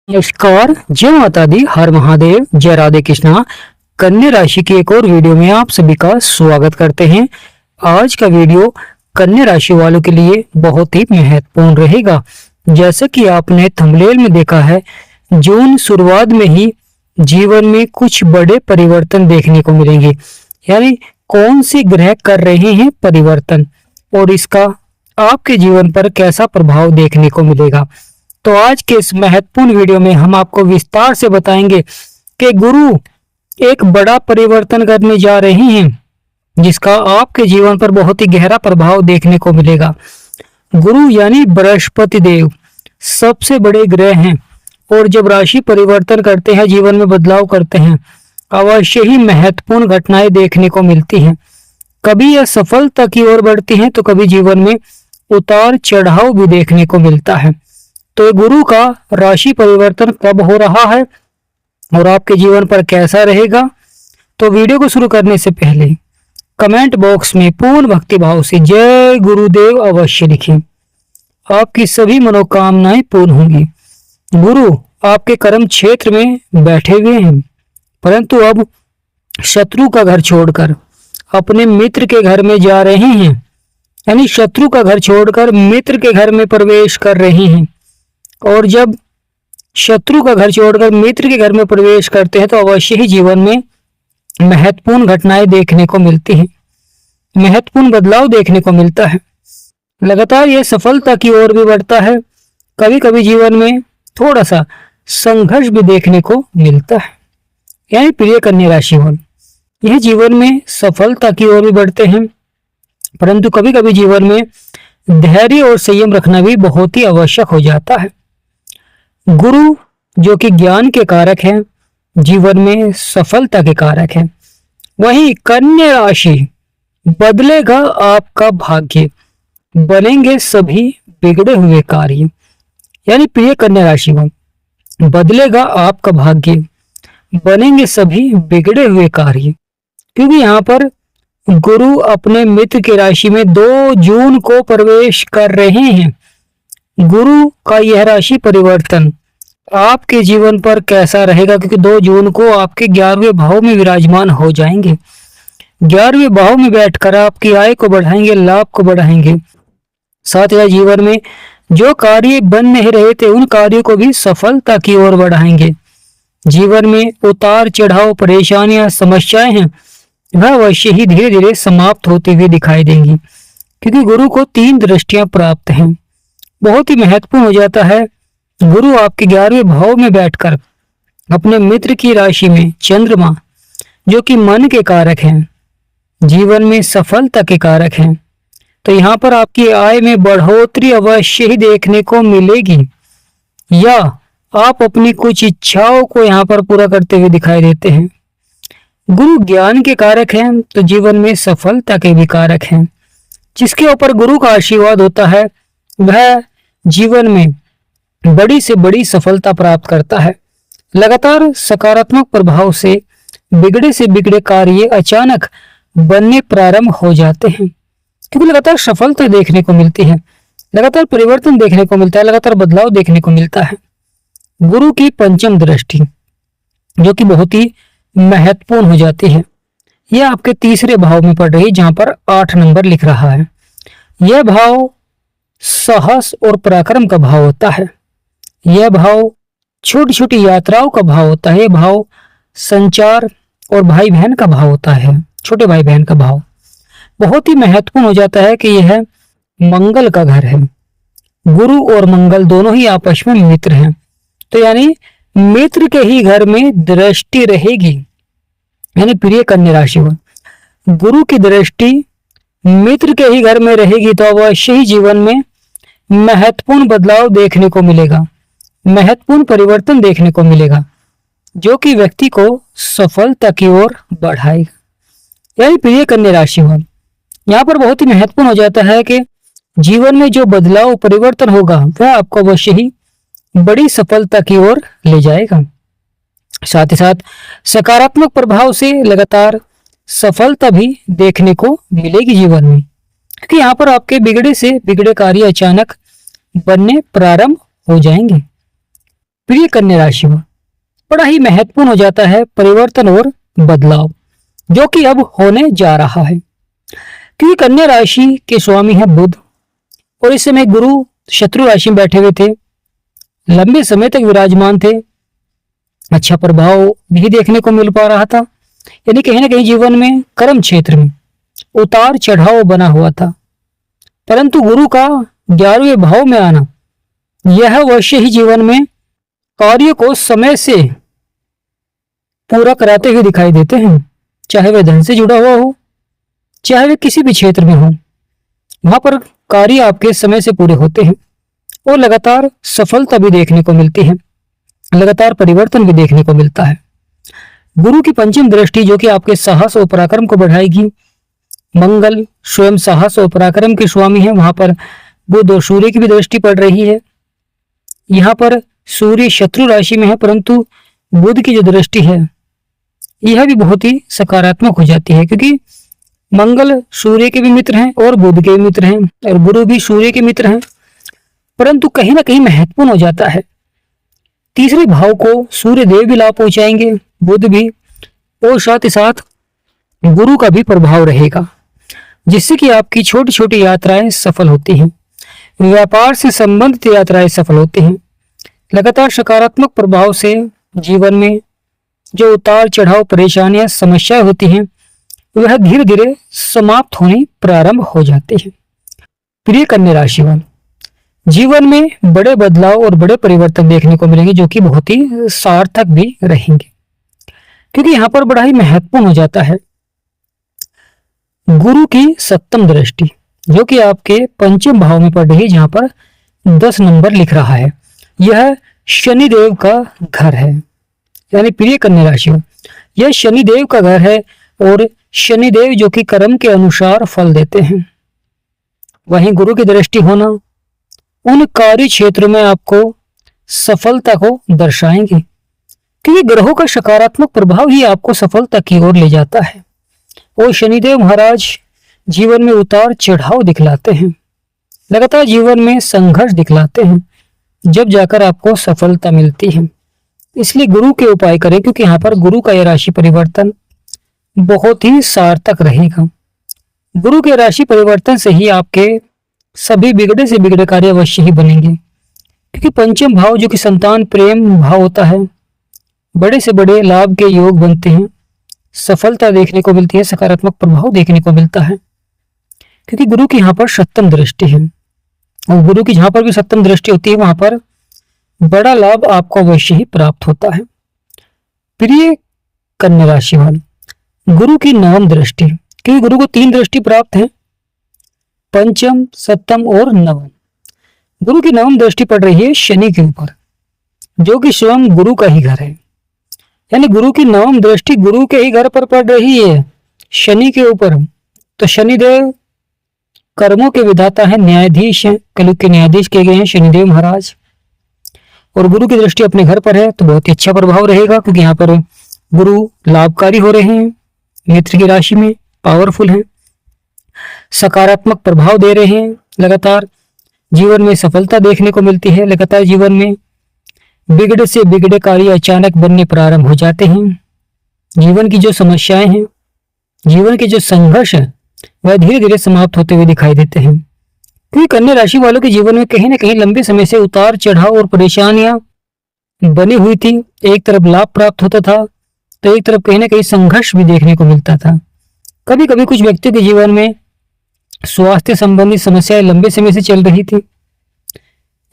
नमस्कार, जय माता दी, हर महादेव, जय राधे कृष्णा। कन्या राशि की एक और वीडियो में आप सभी का स्वागत करते हैं। आज का वीडियो कन्या राशि वालों के लिए बहुत ही महत्वपूर्ण रहेगा। जैसे कि आपने थंबनेल में देखा है, जून शुरुआत में ही जीवन में कुछ बड़े परिवर्तन देखने को मिलेंगे। यानी कौन सी ग्रह कर रहे हैं परिवर्तन और इसका आपके जीवन पर कैसा प्रभाव देखने को मिलेगा। तो आज के इस महत्वपूर्ण वीडियो में हम आपको विस्तार से बताएंगे कि गुरु एक बड़ा परिवर्तन करने जा रहे हैं जिसका आपके जीवन पर बहुत ही गहरा प्रभाव देखने को मिलेगा। गुरु यानी बृहस्पति देव सबसे बड़े ग्रह हैं और जब राशि परिवर्तन करते हैं, जीवन में बदलाव करते हैं, अवश्य ही महत्वपूर्ण घटनाएं देखने को मिलती हैं। कभी यह सफलता की ओर बढ़ती हैं तो कभी जीवन में उतार चढ़ाव भी देखने को मिलता है। तो गुरु का राशि परिवर्तन कब हो रहा है और आपके जीवन पर कैसा रहेगा, तो वीडियो को शुरू करने से पहले कमेंट बॉक्स में पूर्ण भक्ति भाव से जय गुरुदेव अवश्य लिखें। आपकी सभी मनोकामनाएं पूर्ण होंगी। गुरु आपके कर्म क्षेत्र में बैठे हुए हैं, परंतु अब शत्रु का घर छोड़कर अपने मित्र के घर में जा रहे हैं। यानी शत्रु का घर छोड़कर मित्र के घर में प्रवेश कर रहे हैं। और जब शत्रु का घर छोड़कर मित्र के घर में प्रवेश करते हैं तो अवश्य ही जीवन में महत्वपूर्ण घटनाएं देखने को मिलती हैं, महत्वपूर्ण बदलाव देखने को मिलता है। लगातार यह सफलता की ओर भी बढ़ता है। कभी कभी जीवन में थोड़ा सा संघर्ष भी देखने को मिलता है। यानी प्रिय कन्या राशि वाले, यह जीवन में सफलता की ओर भी बढ़ते हैं, परंतु कभी कभी जीवन में धैर्य और संयम रखना भी बहुत ही आवश्यक हो जाता है। गुरु जो कि ज्ञान के कारक हैं, जीवन में सफलता के कारक हैं, वहीं कन्या राशि बदलेगा आपका भाग्य, बनेंगे सभी बिगड़े हुए कार्य। यानी प्रिय कन्या राशि को बदलेगा आपका भाग्य, बनेंगे सभी बिगड़े हुए कार्य। क्योंकि यहाँ पर गुरु अपने मित्र की राशि में 2 जून को प्रवेश कर रहे हैं। गुरु का यह राशि परिवर्तन आपके जीवन पर कैसा रहेगा, क्योंकि 2 जून को आपके 11वें भाव में विराजमान हो जाएंगे। 11वें भाव में बैठकर आपकी आय को बढ़ाएंगे, लाभ को बढ़ाएंगे। साथ ही जीवन में जो कार्य बन नहीं रहे थे उन कार्यों को भी सफलता की ओर बढ़ाएंगे। जीवन में उतार चढ़ाव, परेशानियां, समस्याएं हैं, वह अवश्य ही धीरे धीरे समाप्त होती हुई दिखाई देंगी, क्योंकि गुरु को 3 दृष्टियां प्राप्त हैं। बहुत ही महत्वपूर्ण हो जाता है। गुरु आपके 11वें भाव में बैठकर अपने मित्र की राशि में चंद्रमा जो कि मन के कारक हैं, जीवन में सफलता के कारक हैं, तो यहाँ पर आपकी आय में बढ़ोतरी अवश्य ही देखने को मिलेगी, या आप अपनी कुछ इच्छाओं को यहाँ पर पूरा करते हुए दिखाई देते हैं। गुरु ज्ञान के कारक हैं तो जीवन में सफलता के भी कारक हैं। जिसके ऊपर गुरु का आशीर्वाद होता है वह जीवन में बड़ी से बड़ी सफलता प्राप्त करता है। लगातार सकारात्मक प्रभाव से बिगड़े कार्य अचानक बनने प्रारंभ हो जाते हैं, क्योंकि लगातार सफलता देखने को मिलती है, लगातार परिवर्तन देखने को मिलता है, लगातार बदलाव देखने को मिलता है। गुरु की 5वीं दृष्टि जो कि बहुत ही महत्वपूर्ण हो जाती है, यह आपके 3रे भाव में पड़ रही है, जहां पर 8 नंबर लिख रहा है। यह भाव साहस और पराक्रम का भाव होता है। यह भाव छोटी छोटी यात्राओं का भाव होता है। यह भाव संचार और भाई बहन का भाव होता है, छोटे भाई बहन का भाव। बहुत ही महत्वपूर्ण हो जाता है कि यह मंगल का घर है। गुरु और मंगल दोनों ही आपस में मित्र हैं, तो यानी मित्र के ही घर में दृष्टि रहेगी। यानी प्रिय कन्या राशि को गुरु की दृष्टि मित्र के ही घर में रहेगी, तो अवश्य ही जीवन में महत्वपूर्ण बदलाव देखने को मिलेगा, महत्वपूर्ण परिवर्तन देखने को मिलेगा, जो कि व्यक्ति को सफलता की ओर बढ़ाएगा। यानी प्रिय कन्या राशि को यहाँ पर बहुत ही महत्वपूर्ण हो जाता है कि जीवन में जो बदलाव परिवर्तन होगा वह आपको अवश्य ही बड़ी सफलता की ओर ले जाएगा। साथ ही साथ सकारात्मक प्रभाव से लगातार सफलता भी देखने को मिलेगी जीवन में, क्योंकि यहाँ पर आपके बिगड़े से बिगड़े कार्य अचानक बनने प्रारंभ हो जाएंगे। प्रिय कन्या राशि में बड़ा ही महत्वपूर्ण हो जाता है परिवर्तन और बदलाव जो कि अब होने जा रहा है, क्योंकि कन्या राशि के स्वामी है बुध और इस समय गुरु शत्रु राशि में बैठे हुए थे, लंबे समय तक विराजमान थे। अच्छा प्रभाव भी देखने को मिल पा रहा था, यानी कहीं ना कहीं जीवन में कर्म क्षेत्र में उतार चढ़ाव बना हुआ था। परंतु गुरु का 11वें भाव में आना यह अवश्य ही जीवन में कार्य को समय से पूरा कराते हुए दिखाई देते हैं, चाहे वह धन से जुड़ा हुआ हो, चाहे वह किसी भी क्षेत्र में हो। वहां पर कार्य आपके समय से पूरे होते हैं और लगातार सफलता भी देखने को मिलती है, लगातार परिवर्तन भी देखने को मिलता है। गुरु की पंचम दृष्टि जो कि आपके साहस और पराक्रम को बढ़ाएगी। मंगल स्वयं साहस और पराक्रम के स्वामी है, वहां पर बुध और सूर्य की भी दृष्टि पड़ रही है। यहाँ पर सूर्य शत्रु राशि में है, परंतु बुध की जो दृष्टि है यह भी बहुत ही सकारात्मक हो जाती है, क्योंकि मंगल सूर्य के भी मित्र हैं और बुध के भी मित्र हैं और गुरु भी सूर्य के मित्र हैं। परंतु कहीं ना कहीं महत्वपूर्ण हो जाता है, तीसरे भाव को सूर्य देव भी लाभ पहुंचाएंगे, बुध भी, और साथ ही साथ गुरु का भी प्रभाव रहेगा, जिससे कि आपकी छोटी छोटी यात्राएं सफल होती हैं, व्यापार से संबंधित यात्राएं सफल होती हैं। लगातार सकारात्मक प्रभाव से जीवन में जो उतार चढ़ाव परेशानियां समस्याएं होती हैं वह धीरे धीरे समाप्त होनी प्रारंभ हो जाती है। प्रिय कन्या राशि वाले, जीवन में बड़े बदलाव और बड़े परिवर्तन देखने को मिलेंगे जो कि बहुत ही सार्थक भी रहेंगे, क्योंकि यहाँ पर बड़ा ही महत्वपूर्ण हो जाता है गुरु की सप्तम दृष्टि जो कि आपके पंचम भाव में पड़ रही है, जहां पर 10 नंबर लिख रहा है। यह शनिदेव का घर है, यानी प्रिय कन्या राशि में यह शनिदेव का घर है और शनिदेव जो कि कर्म के अनुसार फल देते हैं। वहीं गुरु की दृष्टि होना उन कार्य क्षेत्रों में आपको सफलता को दर्शाएंगे, क्योंकि ग्रहों का सकारात्मक प्रभाव ही आपको सफलता की ओर ले जाता है। और शनिदेव महाराज जीवन में उतार चढ़ाव दिखलाते हैं, लगातार जीवन में संघर्ष दिखलाते हैं, जब जाकर आपको सफलता मिलती है। इसलिए गुरु के उपाय करें, क्योंकि यहाँ पर गुरु का यह राशि परिवर्तन बहुत ही सार्थक रहेगा। गुरु के राशि परिवर्तन से ही आपके सभी बिगड़े से बिगड़े कार्य अवश्य ही बनेंगे, क्योंकि पंचम भाव जो कि संतान प्रेम भाव होता है, बड़े से बड़े लाभ के योग बनते हैं, सफलता देखने को मिलती है, सकारात्मक प्रभाव देखने को मिलता है, क्योंकि गुरु की यहाँ पर सप्तम दृष्टि है। और गुरु की जहां पर भी सप्तम दृष्टि होती है वहां पर बड़ा लाभ आपको अवश्य ही प्राप्त होता है। प्रिय कन्या राशि वाले, गुरु की नवम दृष्टि, क्योंकि गुरु को 3 दृष्टि प्राप्त है, पंचम सप्तम और नवम। गुरु की नवम दृष्टि पड़ रही है शनि के ऊपर, जो कि स्वयं गुरु का ही घर है, यानी गुरु की नवम दृष्टि गुरु के ही घर पर पड़ रही है, शनि के ऊपर। तो शनिदेव कर्मों के विधाता है, न्यायाधीश हैं, कलयुग के न्यायाधीश किए गए हैं शनिदेव महाराज। और गुरु की दृष्टि अपने घर पर है तो बहुत ही अच्छा प्रभाव रहेगा, क्योंकि यहाँ पर गुरु लाभकारी हो रहे हैं, मित्र की राशि में पावरफुल हैं, सकारात्मक प्रभाव दे रहे हैं, लगातार जीवन में सफलता देखने को मिलती है, लगातार जीवन में बिगड़े से बिगड़े कार्य अचानक बनने प्रारंभ हो जाते हैं। जीवन की जो समस्याएं हैं, जीवन के जो संघर्ष है वह धीरे धीरे समाप्त होते हुए दिखाई देते हैं, क्योंकि कन्या राशि वालों के जीवन में कहीं ना कहीं लंबे समय से उतार चढ़ाव और परेशानियां बनी हुई थी। एक तरफ लाभ प्राप्त होता था तो एक तरफ कहीं ना कहीं संघर्ष भी देखने को मिलता था। कभी कभी कुछ व्यक्तियों के जीवन में स्वास्थ्य संबंधी समस्याएं लंबे समय से चल रही थी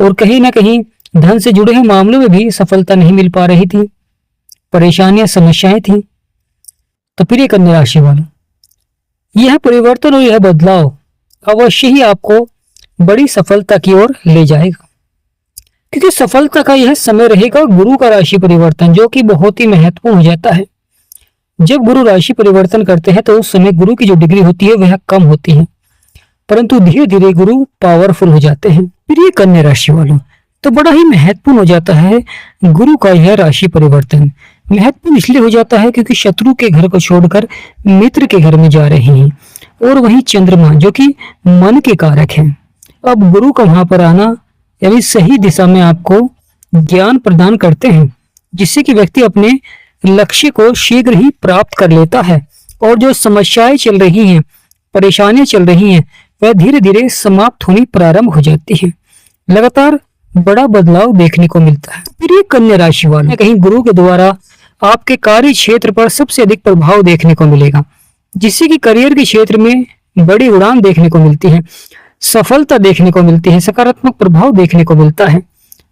और कहीं ना कहीं धन से जुड़े हुए मामलों में भी सफलता नहीं मिल पा रही थी, परेशानियां समस्याएं थी। तो प्रिय कन्या राशि वालों, यह परिवर्तन और यह बदलाव अवश्य ही आपको बड़ी सफलता की ओर ले जाएगा, क्योंकि सफलता का यह समय रहेगा गुरु का राशि परिवर्तन, जो कि बहुत ही महत्वपूर्ण हो जाता है। जब गुरु राशि परिवर्तन करते हैं तो उस समय गुरु की जो डिग्री होती है वह कम होती है, परंतु धीरे धीरे गुरु पावरफुल हो जाते हैं। प्रिय कन्या राशि वालों, तो बड़ा ही महत्वपूर्ण हो जाता है गुरु का यह राशि परिवर्तन। महत्वपूर्ण इसलिए हो जाता है क्योंकि शत्रु के घर को छोड़कर मित्र के घर में जा रहे हैं, और वही चंद्रमा जो कि मन के कारक हैं। अब गुरु का वहां पर आना यानी सही दिशा में आपको ज्ञान प्रदान करते हैं, जिससे कि व्यक्ति अपने लक्ष्य को शीघ्र ही प्राप्त कर लेता है और जो समस्याएं चल रही हैं, परेशानियां चल रही हैं, वह धीरे धीरे समाप्त होनी प्रारंभ हो जाती है। लगातार बड़ा बदलाव देखने को मिलता है। फिर ये कन्या राशि वाले कहीं गुरु के द्वारा आपके कार्य क्षेत्र पर सबसे अधिक प्रभाव देखने को मिलेगा, जिससे कि करियर के क्षेत्र में बड़ी उड़ान देखने को मिलती है, सफलता देखने को मिलती है, सकारात्मक प्रभाव देखने को मिलता है,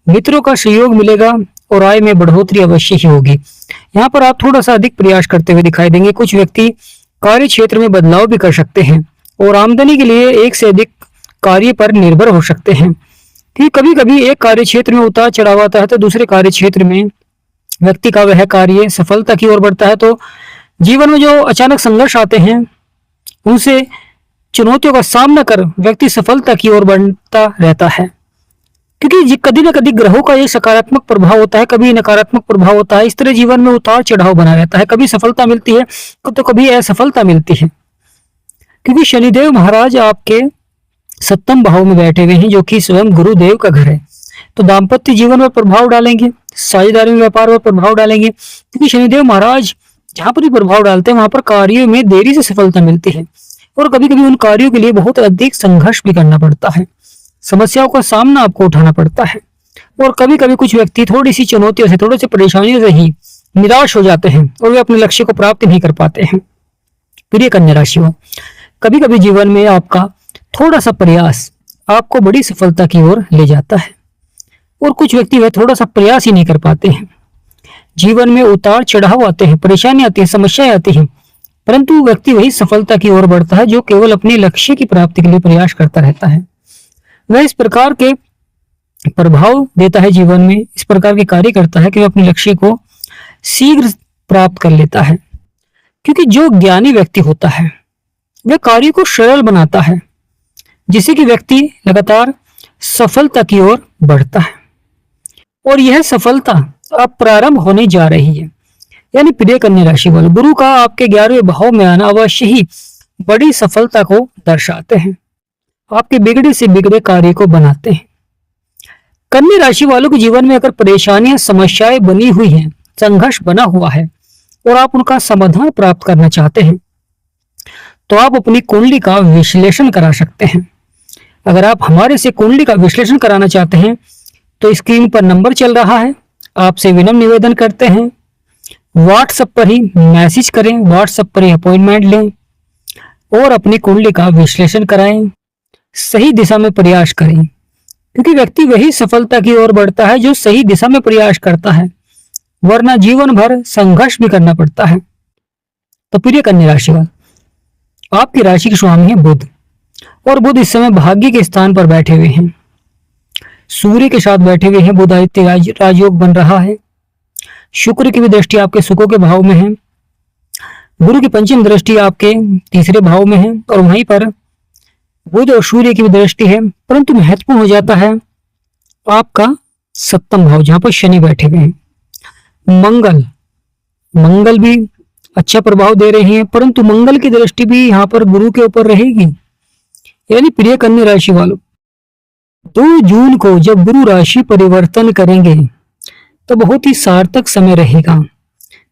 मित्रों का सहयोग मिलेगा और आय में बढ़ोतरी अवश्य ही होगी। यहाँ पर आप थोड़ा सा अधिक प्रयास करते हुए दिखाई देंगे। कुछ व्यक्ति कार्य क्षेत्र में बदलाव भी कर सकते हैं और आमदनी के लिए एक से अधिक कार्य पर निर्भर हो सकते हैं। कि कभी कभी एक कार्य क्षेत्र में उतार चढ़ाव आता है तो दूसरे कार्य क्षेत्र में व्यक्ति का वह कार्य सफलता की ओर बढ़ता है। तो जीवन में जो अचानक संघर्ष आते हैं, उनसे चुनौतियों का सामना कर व्यक्ति सफलता की ओर बढ़ता रहता है, क्योंकि कभी न कभी ग्रहों का ये सकारात्मक प्रभाव होता है, कभी नकारात्मक प्रभाव होता है। इस तरह जीवन में उतार चढ़ाव बना रहता है, कभी सफलता मिलती है तो कभी असफलता मिलती है, क्योंकि शनिदेव महाराज आपके 7वें भाव में बैठे हुए हैं, जो कि स्वयं गुरुदेव का घर है। तो दाम्पत्य जीवन पर प्रभाव डालेंगे, साझेदारी में व्यापार पर प्रभाव डालेंगे, क्योंकि शनिदेव महाराज जहां पर भी प्रभाव डालते हैं वहां पर कार्यों में देरी से सफलता मिलती है और कभी कभी उन कार्यों के लिए बहुत अधिक संघर्ष भी करना पड़ता है, समस्याओं का सामना आपको उठाना पड़ता है और कभी कभी कुछ व्यक्ति थोड़ी सी चुनौतियों से, थोड़ी सी परेशानियों से ही निराश हो जाते हैं और वे अपने लक्ष्य को प्राप्त नहीं कर पाते हैं। प्रिय कन्या राशि हो, कभी कभी जीवन में आपका थोड़ा सा प्रयास आपको बड़ी सफलता की ओर ले जाता है और कुछ व्यक्ति वह थोड़ा सा प्रयास ही नहीं कर पाते हैं। जीवन में उतार चढ़ाव आते हैं, परेशानी आती है, समस्याएं आती हैं, परंतु व्यक्ति वही सफलता की ओर बढ़ता है जो केवल अपने लक्ष्य की प्राप्ति के लिए प्रयास करता रहता है। वह इस प्रकार के प्रभाव देता है जीवन में, इस प्रकार के कार्य करता है कि वह अपने लक्ष्य को शीघ्र प्राप्त कर लेता है, क्योंकि जो ज्ञानी व्यक्ति होता है वह कार्य को सरल बनाता है, जिससे कि व्यक्ति लगातार सफलता की ओर बढ़ता है और यह सफलता अब प्रारंभ होने जा रही है। यानी प्रिय कन्या राशि वाले, गुरु का आपके 11वें भाव में आना अवश्य ही बड़ी सफलता को दर्शाते हैं, आपके बिगड़े से बिगड़े कार्य को बनाते हैं। कन्या राशि वालों के जीवन में अगर परेशानियां, समस्याएं बनी हुई हैं, संघर्ष बना हुआ है और आप उनका समाधान प्राप्त करना चाहते हैं, तो आप अपनी कुंडली का विश्लेषण करा सकते हैं। अगर आप हमारे से कुंडली का विश्लेषण कराना चाहते हैं तो स्क्रीन पर नंबर चल रहा है, आपसे विनम्र निवेदन करते हैं व्हाट्सएप पर ही मैसेज करें, व्हाट्सएप पर ही अपॉइंटमेंट लें और अपनी कुंडली का विश्लेषण कराएं, सही दिशा में प्रयास करें, क्योंकि व्यक्ति वही सफलता की ओर बढ़ता है जो सही दिशा में प्रयास करता है, वरना जीवन भर संघर्ष भी करना पड़ता है। तो प्रिय कन्या राशि वाले, आपकी राशि के स्वामी है बुध और बुध इस समय भाग्य के स्थान पर बैठे हुए हैं, सूर्य के साथ बैठे हुए हैं। बुध आदित्य राजयोग बन रहा है, शुक्र की भी दृष्टि आपके सुखों के भाव में है, गुरु की पंचम दृष्टि आपके 3रे भाव में है और वहीं पर बुध और सूर्य की भी दृष्टि है। परंतु महत्वपूर्ण हो जाता है आपका 7वां भाव, जहां पर शनि बैठे हुए हैं। मंगल भी अच्छा प्रभाव दे रहे हैं, परंतु मंगल की दृष्टि भी यहाँ पर गुरु के ऊपर रहेगी। यानी प्रिय कन्या राशि वालों, 2 जून को जब गुरु राशि परिवर्तन करेंगे तो बहुत ही सार्थक समय रहेगा,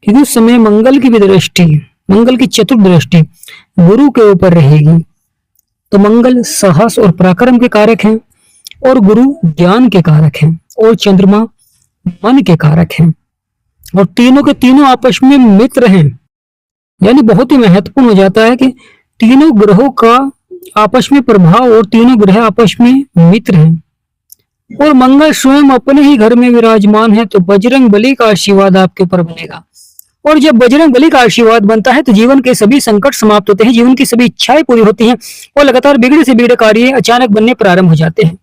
क्योंकि उस समय मंगल की भी दृष्टि, मंगल की चतुर्थ दृष्टि गुरु के ऊपर रहेगी। तो मंगल साहस और पराक्रम के कारक हैं और गुरु ज्ञान के कारक हैं और चंद्रमा मन के कारक हैं और तीनों के तीनों आपस में मित्र हैं। यानी बहुत ही महत्वपूर्ण हो जाता है कि तीनों ग्रहों का आपस में प्रभाव और तीनों ग्रह आपस में मित्र हैं और मंगल स्वयं अपने ही घर में विराजमान है। तो बजरंग बली का आशीर्वाद आपके ऊपर बनेगा और जब बजरंग बली का आशीर्वाद बनता है तो जीवन के सभी संकट समाप्त होते हैं, जीवन की सभी इच्छाएं पूरी होती हैं और लगातार बिगड़े से बिगड़े कार्य अचानक बनने प्रारंभ हो जाते हैं।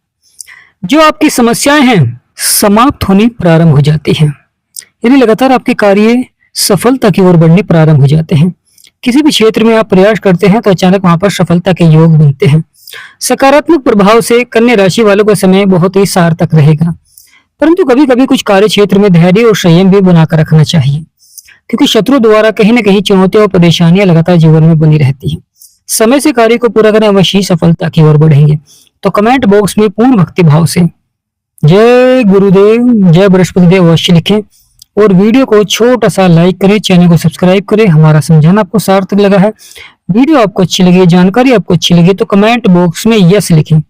जो आपकी समस्याएं हैं समाप्त होनी प्रारंभ हो जाती हैं, यानी लगातार आपके कार्य सफलता की ओर बढ़ने प्रारंभ हो जाते हैं। किसी भी क्षेत्र में आप प्रयास करते हैं तो अचानक वहां पर सफलता के योग बनते हैं। सकारात्मक प्रभाव से कन्या राशि वालों का समय बहुत ही सार्थक रहेगा, परंतु कभी कभी कुछ कार्य क्षेत्र में धैर्य और संयम भी बनाकर रखना चाहिए, क्योंकि शत्रु द्वारा कहीं न कहीं चुनौतियां और परेशानियां लगातार जीवन में बनी रहती हैं। समय से कार्य को पूरा करना अवश्य सफलता की ओर बढ़ेंगे। तो कमेंट बॉक्स में पूर्ण भक्ति भाव से जय गुरुदेव, जय बृहस्पति देव अवश्य लिखें और वीडियो को छोटा सा लाइक करें, चैनल को सब्सक्राइब करें। हमारा समझाना आपको सार्थक लगा है, वीडियो आपको अच्छी लगी, जानकारी आपको अच्छी लगी तो कमेंट बॉक्स में यस लिखें।